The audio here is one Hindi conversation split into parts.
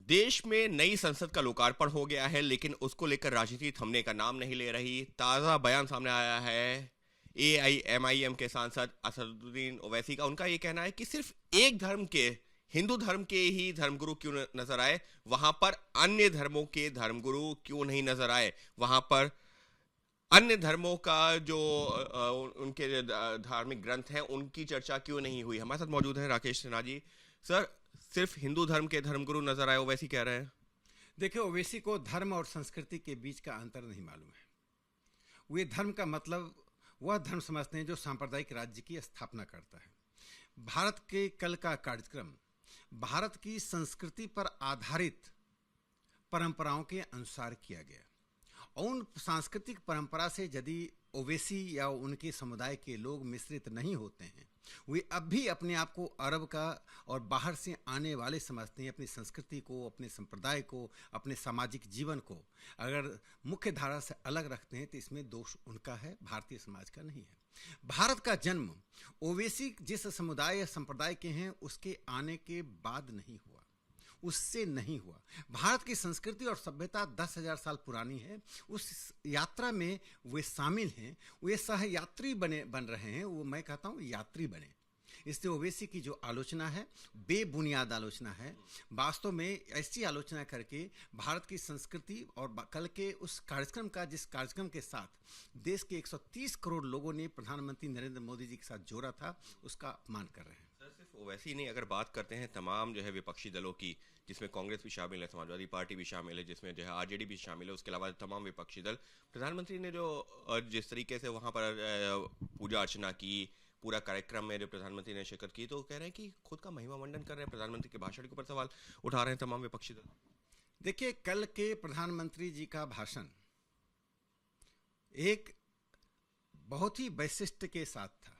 देश में नई संसद का लोकार्पण हो गया है, लेकिन उसको लेकर राजनीति थमने का नाम नहीं ले रही। ताज़ा बयान सामने आया है एआईएमआईएम के सांसद असदुद्दीन ओवैसी का। उनका ये कहना है कि सिर्फ एक धर्म के, हिंदू धर्म के ही धर्मगुरु क्यों नजर आए, वहां पर अन्य धर्मों के धर्मगुरु क्यों नहीं नजर आए, वहां पर अन्य धर्मों का जो उनके धार्मिक ग्रंथ हैं उनकी चर्चा क्यों नहीं हुई। हमारे साथ मौजूद हैं राकेश सिन्हा जी। सर, सिर्फ हिंदू धर्म के धर्मगुरु नजर आए, ओवैसी कह रहे हैं। देखिए, ओवैसी को धर्म और संस्कृति के बीच का अंतर नहीं मालूम है। वे धर्म का मतलब वह धर्म समझते हैं जो सांप्रदायिक राज्य की स्थापना करता है। भारत के कल का कार्यक्रम भारत की संस्कृति पर आधारित परंपराओं के अनुसार किया गया और उन सांस्कृतिक परंपरा से यदि ओवैसी या उनके समुदाय के लोग मिश्रित नहीं होते हैं, वे अब भी अपने आप को अरब का और बाहर से आने वाले समझते हैं। अपनी संस्कृति को, अपने संप्रदाय को, अपने सामाजिक जीवन को अगर मुख्य धारा से अलग रखते हैं तो इसमें दोष उनका है, भारतीय समाज का नहीं है। भारत का जन्म ओवैसी जिस समुदाय या संप्रदाय के हैं उसके आने के बाद नहीं हुआ, उससे नहीं हुआ। भारत की संस्कृति और सभ्यता 10,000 साल पुरानी है। उस यात्रा में वे शामिल हैं, वे सहयात्री बन रहे हैं। वो मैं कहता हूँ यात्री बने। इसलिए ओवैसी की जो आलोचना है बेबुनियाद आलोचना है। वास्तव में ऐसी आलोचना करके भारत की संस्कृति और कल के उस कार्यक्रम का, जिस कार्यक्रम के साथ देश के 130 करोड़ लोगों ने प्रधानमंत्री नरेंद्र मोदी जी के साथ जोड़ा था, उसका अपमान कर रहे हैं। सिर्फ ओवैसी नहीं, अगर बात करते हैं तमाम जो है विपक्षी दलों की, जिसमें कांग्रेस भी शामिल है, समाजवादी पार्टी भी शामिल है, जिसमें जो है आरजेडी भी शामिल है, उसके अलावा तमाम विपक्षी दल, प्रधानमंत्री ने जो जिस तरीके से वहां पर पूजा अर्चना की, पूरा कार्यक्रम में जो प्रधानमंत्री ने शिरकत की, तो कह रहे हैं कि खुद का महिमा मंडन कर रहे हैं। प्रधानमंत्री के भाषण के ऊपर सवाल उठा रहे हैं तमाम विपक्षी दल। देखिए, कल के प्रधानमंत्री जी का भाषण एक बहुत ही वैशिष्ट के साथ था,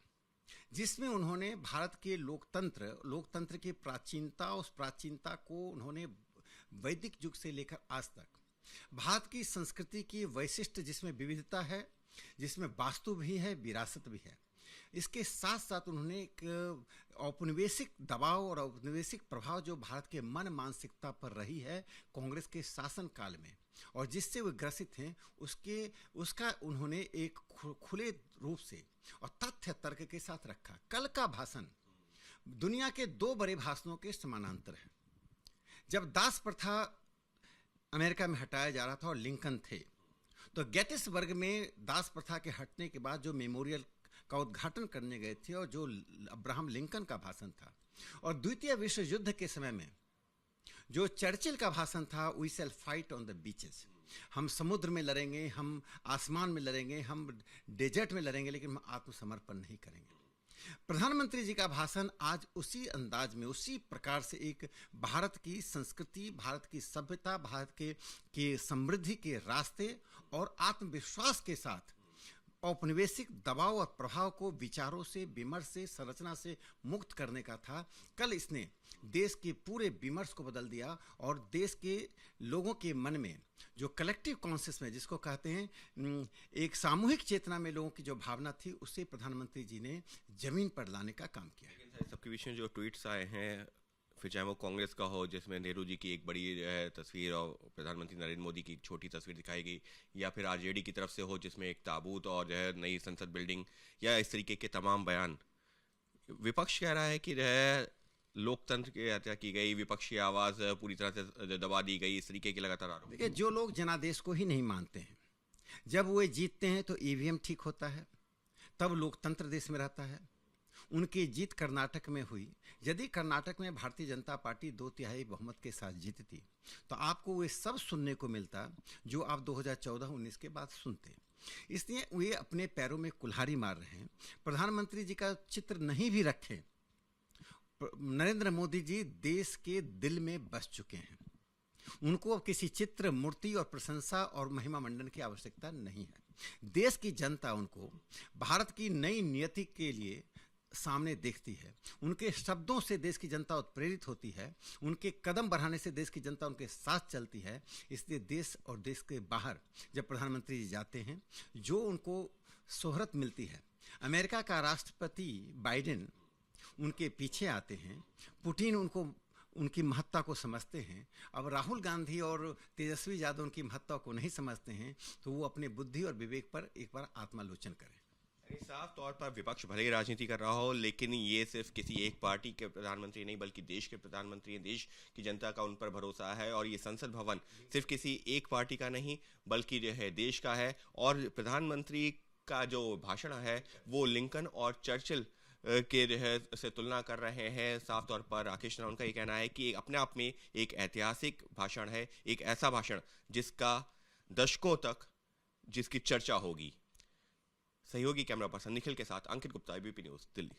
जिसमें उन्होंने भारत के लोकतंत्र की प्राचीनता, उस प्राचीनता को उन्होंने वैदिक युग से लेकर आज तक भारत की संस्कृति की वैशिष्ट, जिसमें विविधता है, जिसमें वास्तु भी है, विरासत भी है, इसके साथ साथ उन्होंने एक औपनिवेशिक दबाव और औपनिवेशिक प्रभाव जो भारत के मन मानसिकता पर रही है कांग्रेस के शासन काल में और जिससे वे ग्रसित हैं, उसका उन्होंने एक खुले रूप से और तथ्य तर्क के साथ रखा। कल का भाषण दुनिया के 2 बड़े भाषणों के समानांतर है। जब दास प्रथा अमेरिका में हटाया जा रहा था और लिंकन थे, तो गेटिसबर्ग में दास प्रथा के हटने के बाद जो मेमोरियल का उद्घाटन करने गए थे और जो अब्राहम लिंकन का भाषण था, और द्वितीय विश्व युद्ध के समय में जो चर्चिल का भाषण था, we shall fight on the beaches, हम समुद्र में लड़ेंगे, हम आसमान में लड़ेंगे, हम डेजर्ट में लड़ेंगे, लेकिन हम आत्मसमर्पण नहीं करेंगे। प्रधानमंत्री जी का भाषण आज उसी अंदाज में, उसी प्रकार से एक भारत की संस्कृति, भारत की सभ्यता, भारत के समृद्धि के रास्ते और आत्मविश्वास के साथ औपनिवेशिक दबाव और प्रभाव को विचारों से, विमर्श से, संरचना से मुक्त करने का था। कल इसने देश के पूरे विमर्श को बदल दिया और देश के लोगों के मन में जो कलेक्टिव कॉन्शियस में, जिसको कहते हैं एक सामूहिक चेतना में लोगों की जो भावना थी, उससे प्रधानमंत्री जी ने जमीन पर लाने का काम किया। सबके बीच में जो ट्वीट्स आए हैं, फिर चाहे वो कांग्रेस का हो जिसमें नेहरू जी की एक बड़ी तस्वीर और प्रधानमंत्री नरेंद्र मोदी की छोटी तस्वीर दिखाई गई, या फिर आरजेडी की तरफ से हो जिसमें एक ताबूत और जो है नई संसद बिल्डिंग, या इस तरीके के तमाम बयान, विपक्ष कह रहा है कि जो है लोकतंत्र की हत्या की गई, विपक्षी आवाज पूरी तरह से दबा दी गई, इस तरीके के लगातार आरोप। देखिए, जो लोग जनादेश को ही नहीं मानते हैं, जब वे जीतते हैं तो ईवीएम ठीक होता है, तब लोकतंत्र देश में रहता है। उनकी जीत कर्नाटक में हुई। यदि कर्नाटक में भारतीय जनता पार्टी 2/3 बहुमत के साथ जीतती तो आपको वे सब सुनने को मिलता जो आप 2014-19 के बाद सुनते। इसलिए वे अपने पैरों में कुल्हाड़ी मार रहे हैं। प्रधानमंत्री जी का चित्र नहीं भी रखें, नरेंद्र मोदी जी देश के दिल में बस चुके हैं। उनको अब किसी चित्र, मूर्ति और प्रशंसा और महिमा मंडन की आवश्यकता नहीं है। देश की जनता उनको भारत की नई नियति के लिए सामने देखती है। उनके शब्दों से देश की जनता उत्प्रेरित होती है, उनके कदम बढ़ाने से देश की जनता उनके साथ चलती है। इसलिए देश और देश के बाहर जब प्रधानमंत्री जी जाते हैं, जो उनको शोहरत मिलती है, अमेरिका का राष्ट्रपति बाइडेन उनके पीछे आते हैं, पुतिन उनकी महत्ता को समझते हैं। अब राहुल गांधी और तेजस्वी यादव उनकी महत्ता को नहीं समझते हैं, तो वो अपने बुद्धि और विवेक पर एक बार आत्मालोचन करें। साफ तौर पर विपक्ष भले ही राजनीति कर रहा हो, लेकिन ये सिर्फ किसी एक पार्टी के प्रधानमंत्री नहीं बल्कि देश के प्रधानमंत्री हैं। देश की जनता का उन पर भरोसा है और ये संसद भवन सिर्फ किसी एक पार्टी का नहीं बल्कि जो है देश का है। और प्रधानमंत्री का जो भाषण है वो लिंकन और चर्चिल के जो है से तुलना कर रहे हैं। साफ तौर पर राकेश राव का ये कहना है कि अपने आप में एक ऐतिहासिक भाषण है, एक ऐसा भाषण जिसका दशकों तक जिसकी चर्चा होगी। सहयोगी कैमरा पर्सन निखिल के साथ अंकित गुप्ता, एबीपी न्यूज़, दिल्ली।